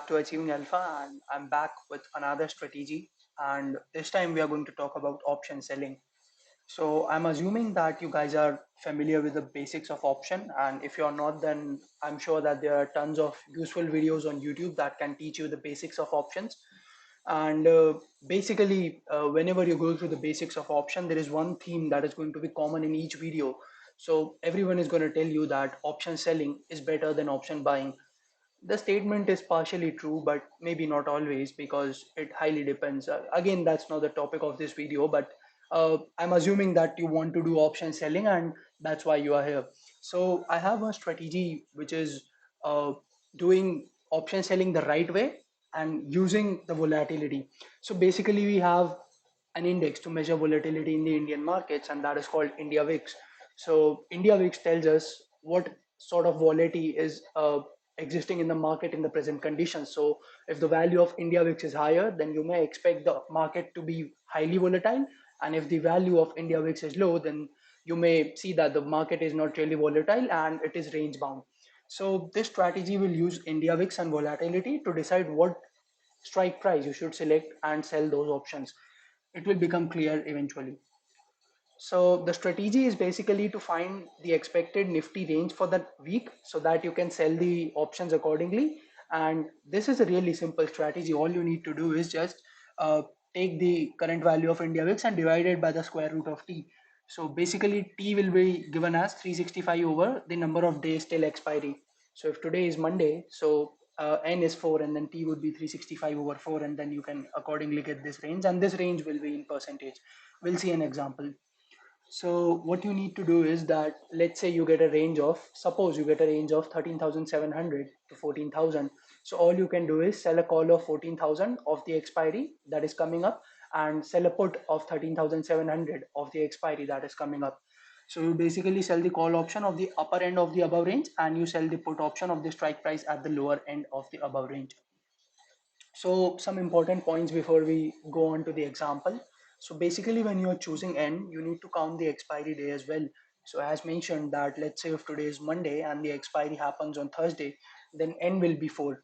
to Achieving Alpha, and I'm back with another strategy. And this time we are going to talk about option selling. So I'm assuming that you guys are familiar with the basics of option, and if you're not, then I'm sure that there are tons of useful videos on YouTube that can teach you the basics of options. And basically, whenever you go through the basics of option, there is one theme that is going to be common in each video. So everyone is going to tell you that option selling is better than option buying. The statement is partially true, but maybe not always because it highly depends. Again, that's not the topic of this video, but I'm assuming that you want to do option selling and that's why you are here. So I have a strategy which is uh, doing option selling the right way and using the volatility. So basically, we have an index to measure volatility in the Indian markets, and that is called India VIX. So India VIX tells us what sort of volatility is existing in the market in the present conditions. So if the value of India VIX is higher, then you may expect the market to be highly volatile. And if the value of India VIX is low, then you may see that the market is not really volatile and it is range bound. So this strategy will use India VIX and volatility to decide what strike price you should select and sell those options. It will become clear eventually. So the strategy is basically to find the expected Nifty range for that week so that you can sell the options accordingly. And this is a really simple strategy. All you need to do is just uh, take the current value of India VIX and divide it by the square root of T. So basically T will be given as 365 over the number of days till expiry. So if today is Monday, so N is 4 and then T would be 365 over 4, and then you can accordingly get this range, and this range will be in percentage. We'll see an example. So what you need to do is that, let's say you get a range of, suppose you get a range of 13,700 to 14,000. So all you can do is sell a call of 14,000 of the expiry that is coming up and sell a put of 13,700 of the expiry that is coming up. So you basically sell the call option of the upper end of the above range and you sell the put option of the strike price at the lower end of the above range. So some important points before we go on to the example. So basically when you're choosing N, you need to count the expiry day as well. So as mentioned that, let's say if today is Monday and the expiry happens on Thursday, then N will be 4.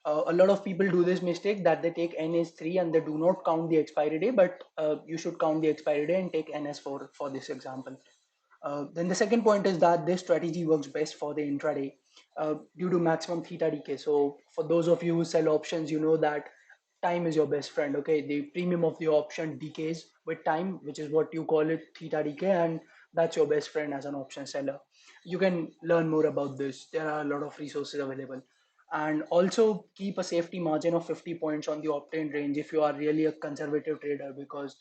A lot of people do this mistake that they take N as 3 and they do not count the expiry day, but you should count the expiry day and take N as 4 for this example. Then the second point is that this strategy works best for the intraday due to maximum theta decay. So for those of you who sell options, you know that time is your best friend. Okay, the premium of the option decays with time, which is what you call it, theta decay, and that's your best friend as an option seller. You can learn more about this. There are a lot of resources available. And also keep a safety margin of 50 points on the obtained range if you are really a conservative trader, because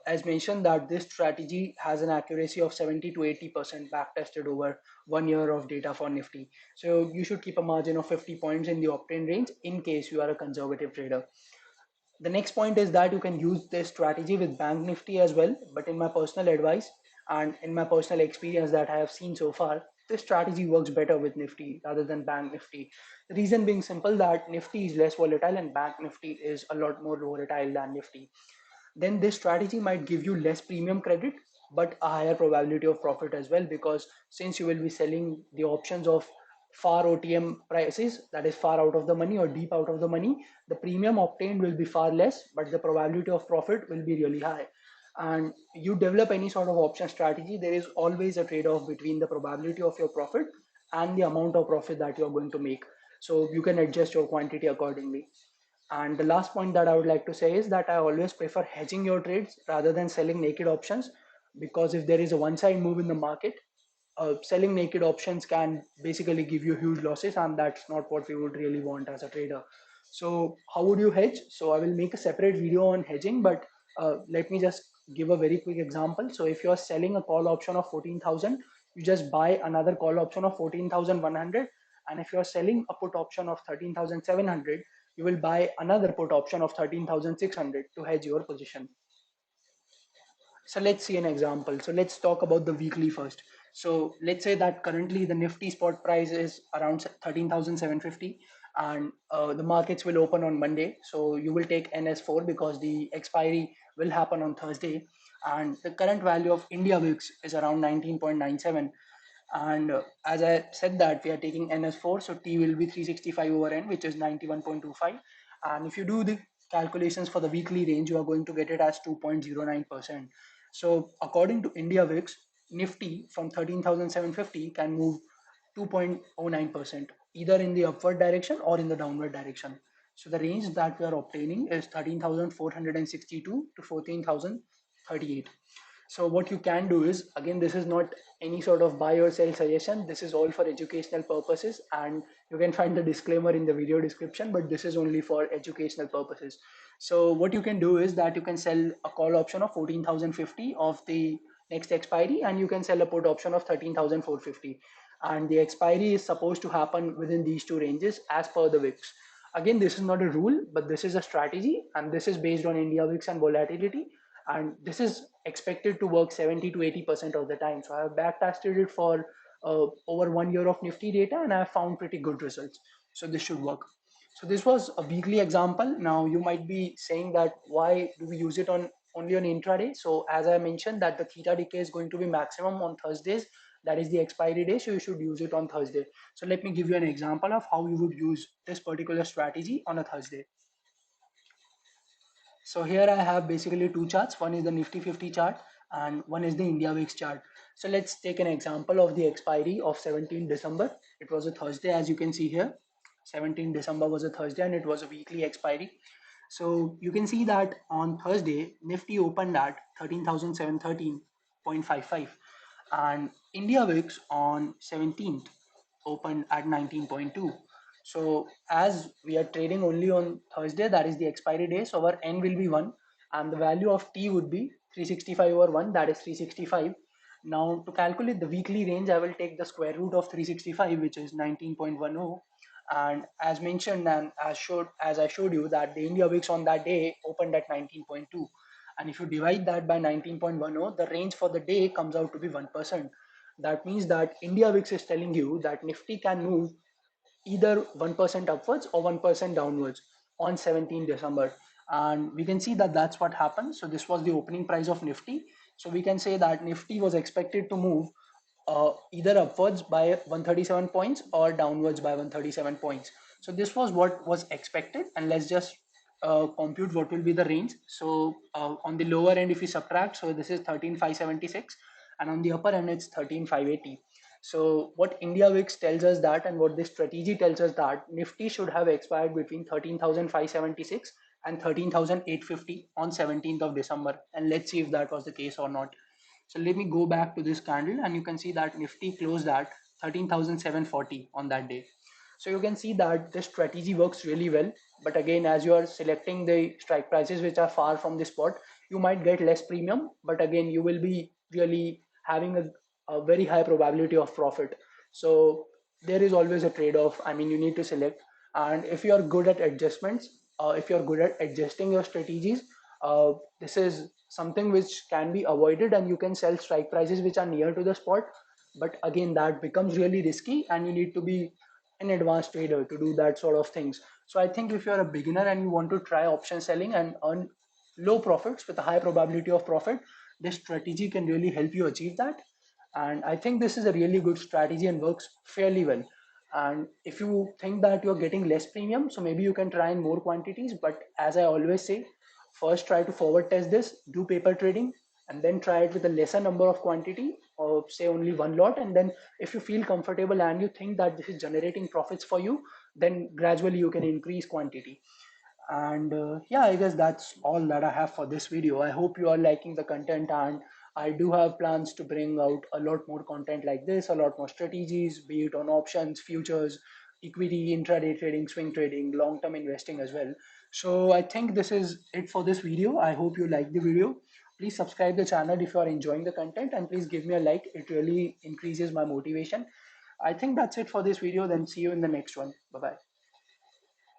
as mentioned that this strategy has an accuracy of 70 to 80% back tested over 1 year of data for Nifty. So you should keep a margin of 50 points in the obtained range in case you are a conservative trader. The next point is that you can use this strategy with Bank Nifty as well, but in my personal advice and in my personal experience that I have seen so far, this strategy works better with Nifty rather than Bank Nifty. The reason being simple that Nifty is less volatile and Bank Nifty is a lot more volatile than Nifty. Then this strategy might give you less premium credit but a higher probability of profit as well, because since you will be selling the options of far OTM prices, that is far out of the money or deep out of the money, the premium obtained will be far less but the probability of profit will be really high. And you develop any sort of option strategy, there is always a trade-off between the probability of your profit and the amount of profit that you're going to make, so you can adjust your quantity accordingly. And the last point that I would like to say is that I always prefer hedging your trades rather than selling naked options, because if there is a one side move in the market, selling naked options can basically give you huge losses, and that's not what we would really want as a trader. So, how would you hedge? So, I will make a separate video on hedging, but let me just give a very quick example. So, if you are selling a call option of 14,000, you just buy another call option of 14,100, and if you are selling a put option of 13,700, you will buy another put option of 13,600 to hedge your position. So let's see an example. So let's talk about the weekly first. So let's say that currently the Nifty spot price is around 13,750 and the markets will open on Monday. So you will take NS4 because the expiry will happen on Thursday, and the current value of India VIX is around 19.97, And as I said that we are taking NS4, so T will be 365 over N, which is 91.25. And if you do the calculations for the weekly range, you are going to get it as 2.09%. So according to India VIX, Nifty from 13,750 can move 2.09%, either in the upward direction or in the downward direction. So the range that we are obtaining is 13,462 to 14,038. So what you can do is, again, this is not any sort of buy or sell suggestion. This is all for educational purposes, and you can find the disclaimer in the video description, but this is only for educational purposes. So what you can do is that you can sell a call option of 14,050 of the next expiry, and you can sell a put option of 13,450. And the expiry is supposed to happen within these two ranges as per the VIX. Again, this is not a rule, but this is a strategy, and this is based on India VIX and volatility, and this is expected to work 70 to 80% of the time. So I have back tested it for over 1 year of Nifty data, and I have found pretty good results. So this should work. So this was a weekly example. Now you might be saying that why do we use it on only on intraday? So as I mentioned that the theta decay is going to be maximum on Thursdays. That is the expiry day. So you should use it on Thursday. So let me give you an example of how you would use this particular strategy on a Thursday. So here I have basically two charts. One is the Nifty 50 chart and one is the India VIX chart. So let's take an example of the expiry of 17 December. It was a Thursday, as you can see here. 17 December was a Thursday and it was a weekly expiry. So you can see that on Thursday, Nifty opened at 13,713.55 and India VIX on 17th opened at 19.2. So as we are trading only on Thursday, that is the expiry day, so our N will be 1 and the value of T would be 365 over 1, that is 365. Now to calculate the weekly range, I will take the square root of 365, which is 19.10. And as mentioned and as I showed you that the India VIX on that day opened at 19.2. And if you divide that by 19.10, the range for the day comes out to be 1%. That means that India VIX is telling you that Nifty can move either 1% upwards or 1% downwards on 17 December. And we can see that that's what happened. So this was the opening price of Nifty. So we can say that Nifty was expected to move either upwards by 137 points or downwards by 137 points. So this was what was expected, and let's just compute what will be the range. So on the lower end, if we subtract, so this is 13,576, and on the upper end it's 13,580. So what India VIX tells us that, and what this strategy tells us that Nifty should have expired between 13,576 and 13,850 on 17th of December, and let's see if that was the case or not. So let me go back to this candle and you can see that Nifty closed at 13,740 on that day. So you can see that this strategy works really well. But again, as you are selecting the strike prices which are far from the spot, you might get less premium. But again, you will be really having a very high probability of profit. So there is always a trade-off. I mean, you need to select. And if you are good at adjustments, if you're good at adjusting your strategies, this is something which can be avoided, and you can sell strike prices which are near to the spot. But again, that becomes really risky and you need to be an advanced trader to do that sort of things. So I think if you're a beginner and you want to try option selling and earn low profits with a high probability of profit, this strategy can really help you achieve that. And I think this is a really good strategy and works fairly well. And if you think that you're getting less premium, so maybe you can try in more quantities. But as I always say, first try to forward test this, do paper trading, and then try it with a lesser number of quantity, or say only one lot. And then if you feel comfortable and you think that this is generating profits for you, then gradually you can increase quantity. And yeah, I guess that's all that I have for this video. I hope you are liking the content, and I do have plans to bring out a lot more content like this, a lot more strategies, be it on options, futures, equity, intraday trading, swing trading, long-term investing as well. So I think this is it for this video. I hope you like the video. Please subscribe the channel if you are enjoying the content, and please give me a like. It really increases my motivation. I think that's it for this video. Then see you in the next one. Bye bye.